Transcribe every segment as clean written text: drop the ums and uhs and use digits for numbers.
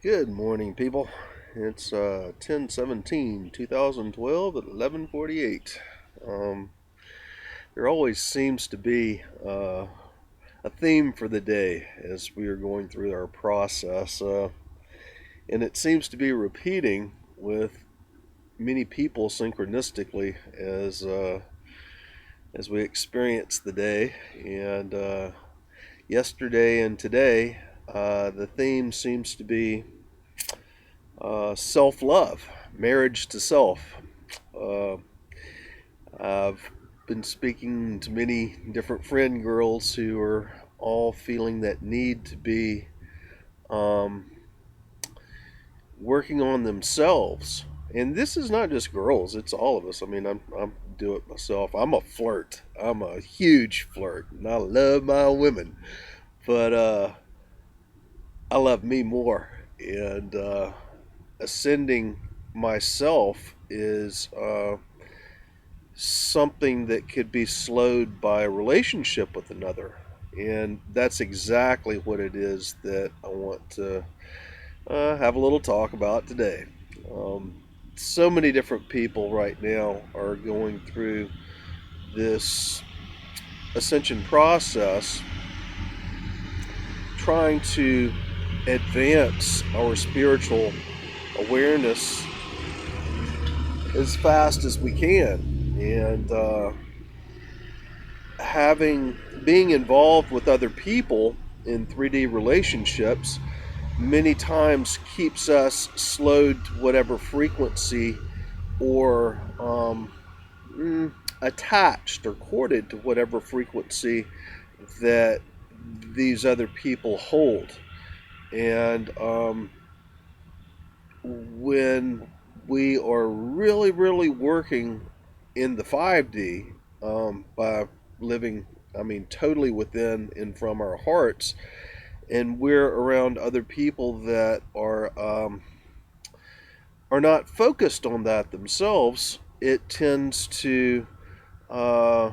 Good morning, people. It's 10/17/2012 at 11:48. Um, there always seems to be a theme for the day as we are going through our process, and it seems to be repeating with many people synchronistically as we experience the day. And yesterday and today, the theme seems to be self love, marriage to self. Uh, I've been speaking to many different friend girls who are all feeling that need to be um, working on themselves. And this is not just girls, it's all of us. I mean, I'm do it myself. I'm a flirt. I'm a huge flirt. And I love my women. But I love me more. And ascending myself is something that could be slowed by a relationship with another. And that's exactly what it is that I want to have a little talk about today. So many different people right now are going through this ascension process, trying to advance our spiritual awareness as fast as we can. And having being involved with other people in 3D relationships many times keeps us slowed to whatever frequency or attached or corded to whatever frequency that these other people hold. And when we are really, really working in the 5D by living, I mean, totally within and from our hearts, and we're around other people that are not focused on that themselves, it tends to uh,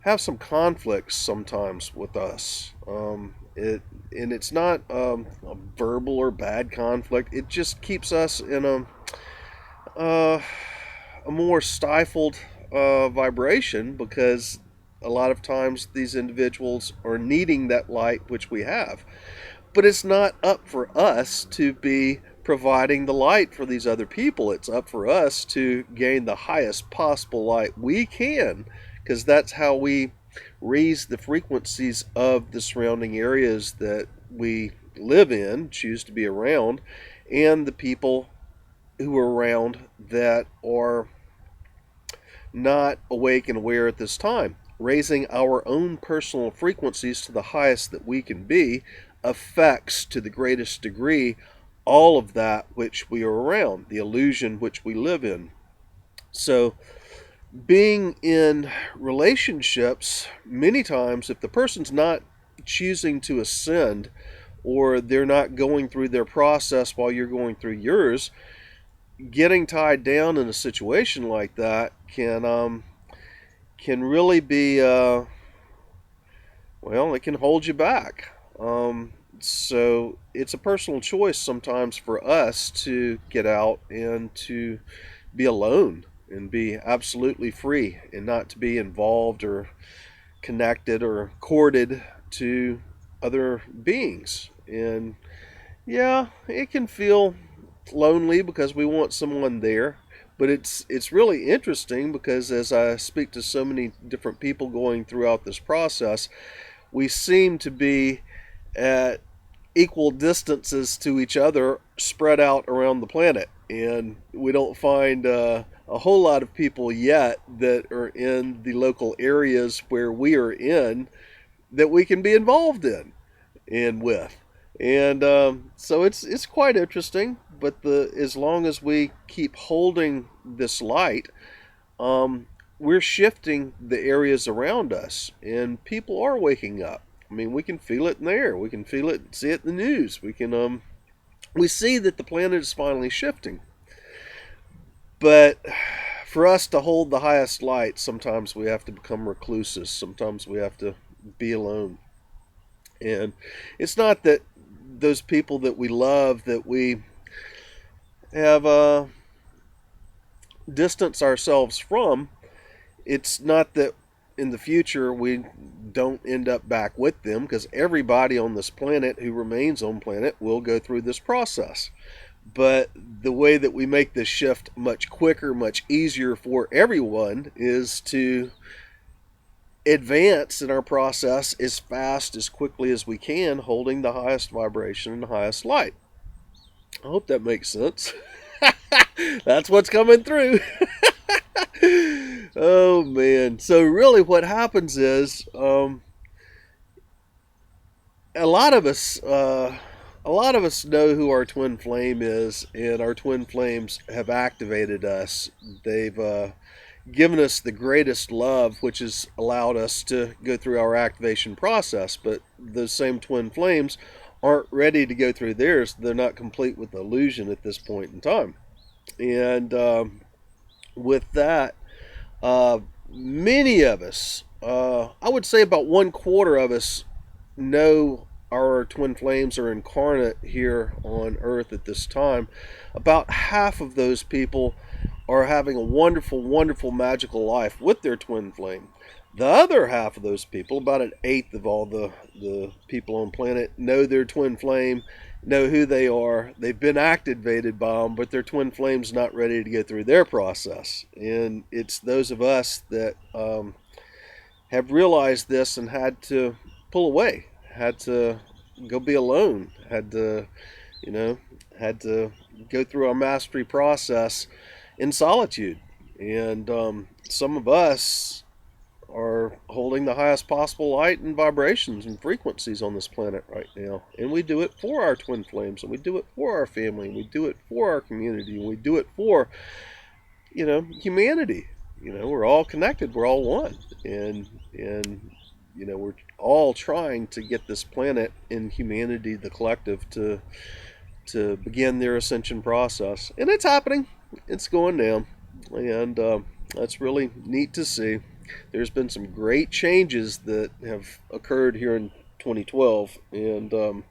have some conflicts sometimes with us. It's not a verbal or bad conflict. It just keeps us in uh, a more stifled vibration because a lot of times these individuals are needing that light which we have. But it's not up for us to be providing the light for these other people. It's up for us to gain the highest possible light we can, because that's how we raise the frequencies of the surrounding areas that we live in, choose to be around, and the people who are around that are not awake and aware at this time. Raising our own personal frequencies to the highest that we can be affects to the greatest degree all of that which we are around, the illusion which we live in. So, being in relationships, many times, if the person's not choosing to ascend or they're not going through their process while you're going through yours, getting tied down in a situation like that can really be well, it can hold you back. So it's a personal choice sometimes for us to get out and to be alone and be absolutely free and not to be involved or connected or corded to other beings. And yeah, it can feel lonely because we want someone there. But it's really interesting because as I speak to so many different people going throughout this process, we seem to be at equal distances to each other spread out around the planet. And we don't find a whole lot of people yet that are in the local areas where we are in that we can be involved in and with. And so it's quite interesting. But as long as we keep holding this light, we're shifting the areas around us, and people are waking up. I mean, we can feel it in the air. We can feel it, see it in the news. We see that the planet is finally shifting. But for us to hold the highest light, sometimes we have to become recluses. Sometimes we have to be alone. And it's not that those people that we love, that we have distanced ourselves from, it's not that in the future we don't end up back with them, because everybody on this planet who remains on planet will go through this process. But the way that we make this shift much quicker, much easier for everyone, is to advance in our process as fast, as quickly as we can, holding the highest vibration and the highest light. I hope that makes sense. That's what's coming through. Oh man. So really what happens is a lot of us know who our twin flame is, and our twin flames have activated us. They've given us the greatest love, which has allowed us to go through our activation process. But those same twin flames aren't ready to go through theirs. They're not complete with the illusion at this point in time. And with that, many of us, I would say about 1/4 of us, know our twin flames are incarnate here on Earth at this time. About half of those people are having a wonderful, wonderful, magical life with their twin flame. The other half of those people, about 1/8 of all the people on planet, know their twin flame, know who they are. They've been activated by them, but their twin flame's not ready to go through their process. And it's those of us that have realized this and had to pull away, had to go be alone, had to go through our mastery process in solitude. And some of us are holding the highest possible light and vibrations and frequencies on this planet right now. And we do it for our twin flames, and we do it for our family, and we do it for our community, and we do it for, humanity. We're all connected, we're all one. And we're all trying to get this planet and humanity, the collective, to begin their ascension process. And it's happening. It's going down. And that's really neat to see. There's been some great changes that have occurred here in 2012. And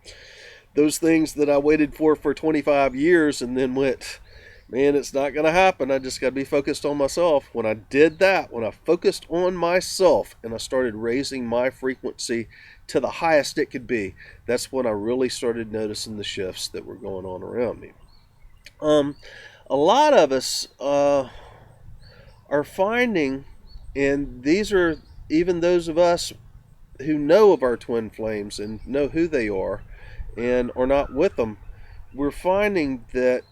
those things that I waited for 25 years and then went, man, it's not going to happen. I just got to be focused on myself. When I did that, when I focused on myself and I started raising my frequency to the highest it could be, that's when I really started noticing the shifts that were going on around me. A lot of us are finding, and these are even those of us who know of our twin flames and know who they are and are not with them, we're finding that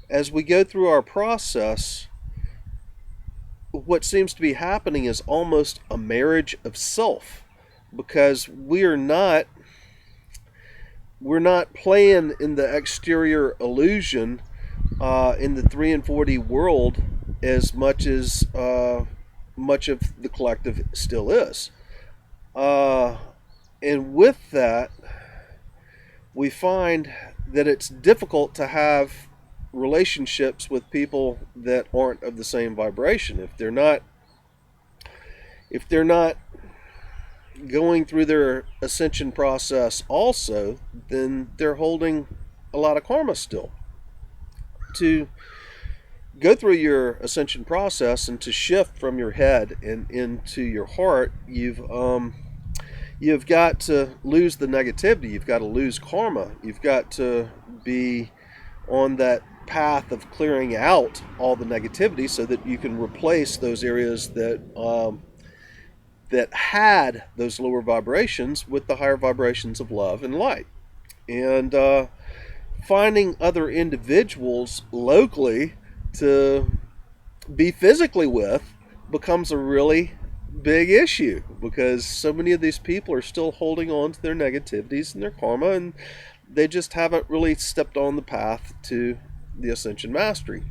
as we go through our process, what seems to be happening is almost a marriage of self, because we're not playing in the exterior illusion in the 3 and 4D world as much as much of the collective still is. And with that, we find that it's difficult to have relationships with people that aren't of the same vibration. If they're not going through their ascension process also, then they're holding a lot of karma still. To go through your ascension process and to shift from your head and into your heart, you've got to lose the negativity. You've got to lose karma. You've got to be on that path of clearing out all the negativity so that you can replace those areas that had those lower vibrations with the higher vibrations of love and light. And finding other individuals locally to be physically with becomes a really big issue, because so many of these people are still holding on to their negativities and their karma, and they just haven't really stepped on the path to the Ascension Mastery.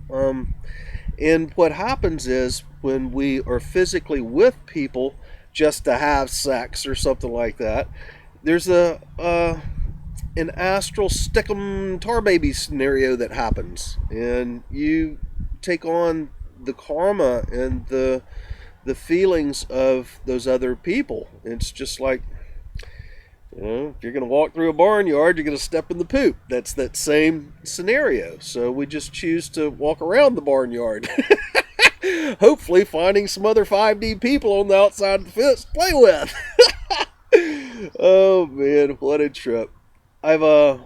And what happens is, when we are physically with people just to have sex or something like that, there's an astral stick-em tar baby scenario that happens, and you take on the karma and the feelings of those other people. It's just like, You know, if you're going to walk through a barnyard, you're going to step in the poop. That's that same scenario. So we just choose to walk around the barnyard. Hopefully finding some other 5D people on the outside of the fence to play with. Oh man, what a trip. I've uh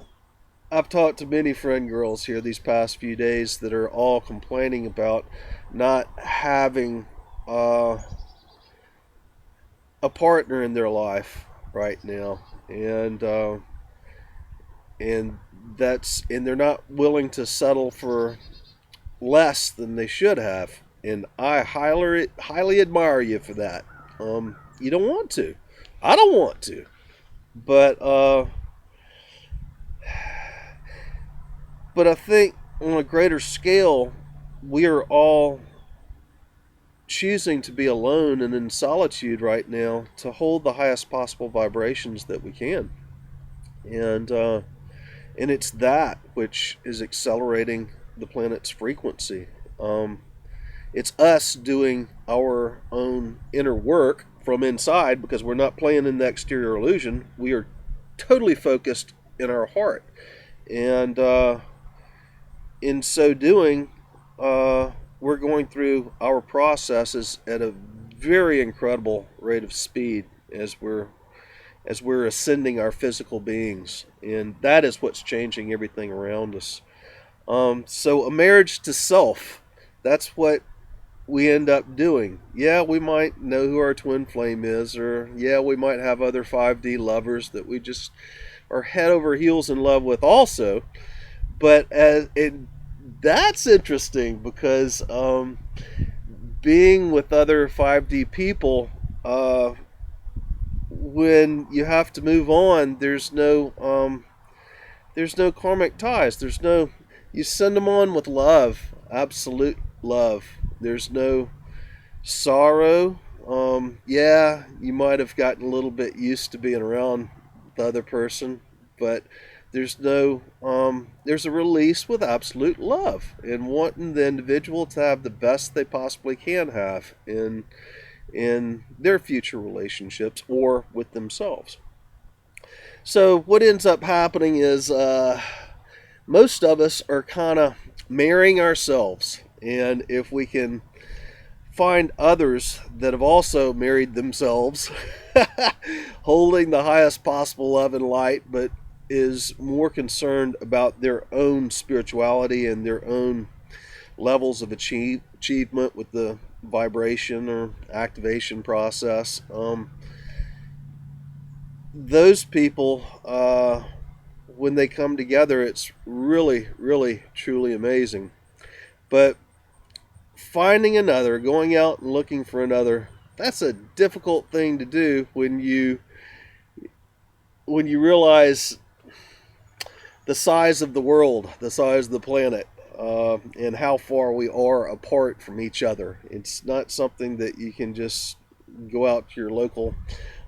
I've talked to many friend girls here these past few days that are all complaining about not having uh, a partner in their life right now, and and they're not willing to settle for less than they should have. And I highly admire you for that. You don't want to. I don't want to. But but I think on a greater scale, we are all choosing to be alone and in solitude right now to hold the highest possible vibrations that we can. And it's that which is accelerating the planet's frequency. It's us doing our own inner work from inside because we're not playing in the exterior illusion. We are totally focused in our heart. And in so doing, we're going through our processes at a very incredible rate of speed as we're ascending our physical beings, and that is what's changing everything around us. So a marriage to self, that's what we end up doing. Yeah, we might know who our twin flame is, or yeah, we might have other 5D lovers that we just are head over heels in love with also. But that's interesting because being with other 5D people, when you have to move on, there's no karmic ties. You send them on with love, absolute love. There's no sorrow. Yeah, you might have gotten a little bit used to being around the other person, but there's a release with absolute love and wanting the individual to have the best they possibly can have in their future relationships or with themselves. So what ends up happening is most of us are kind of marrying ourselves, and if we can find others that have also married themselves, holding the highest possible love and light, but is more concerned about their own spirituality and their own levels of achievement with the vibration or activation process. Those people, when they come together, it's really, really, truly amazing. But finding another, going out and looking for another, that's a difficult thing to do when you realize the size of the world, the size of the planet, and how far we are apart from each other. It's not something that you can just go out to your local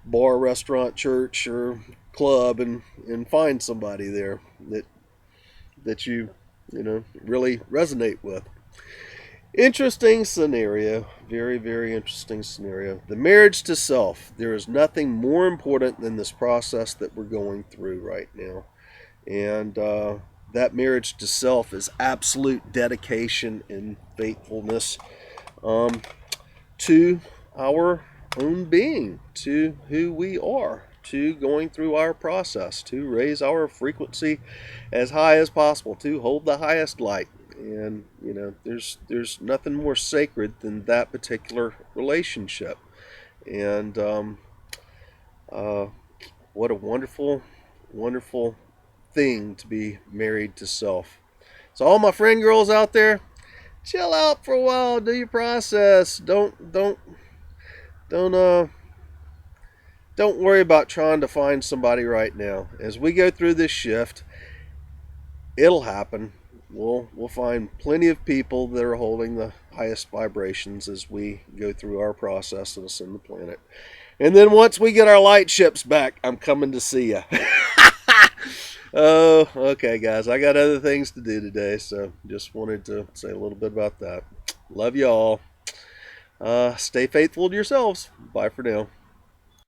bar, restaurant, church, or club and find somebody there that you really resonate with. Interesting scenario. Very, very interesting scenario. The marriage to self. There is nothing more important than this process that we're going through right now. And that marriage to self is absolute dedication and faithfulness to our own being, to who we are, to going through our process, to raise our frequency as high as possible, to hold the highest light. And there's nothing more sacred than that particular relationship. And what a wonderful, wonderful thing to be married to self. So all my friend girls out there, chill out for a while, do your process. Don't don't worry about trying to find somebody right now. As we go through this shift, it'll happen. We'll find plenty of people that are holding the highest vibrations as we go through our process and ascend the planet. And then once we get our light ships back, I'm coming to see you. Oh, okay, guys. I got other things to do today, so just wanted to say a little bit about that. Love y'all. Stay faithful to yourselves. Bye for now.